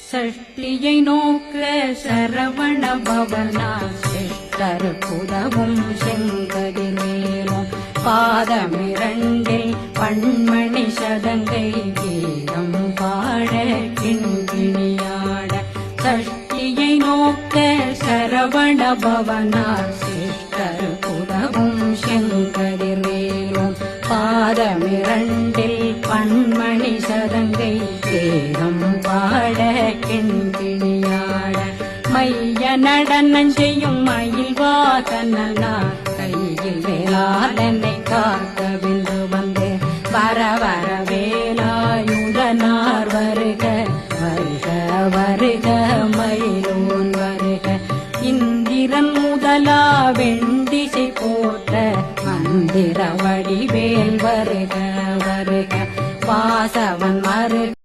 சஷ்டியை நோக்க சரவண பவனா சிஷ்டர் புதவும் செங்கதிர்வேலும் பாதமிரண்டில் பண்மணி சதங்கை கீதம் பாட கிண்கிணியாட சஷ்டியை நோக்க சரவண பவனா சிஷ்டர் புதவும் செங்கதிர்வேலும் பாதமிரண்டில் பண்மணி சதங்கை தேகம் பாட கிண்கிணியாட மைய நடனம் செய்யும் மயில் வாசனா கையில் வேளாடனை காக்கவிந்து வந்து வர வர வேலாயுதனார் வருக வருக வருக மயிலோன் வருக இந்திரன் முதலா வெண்டிசை போற்ற மந்திர வடிவேல் வருக வருக வாசவன்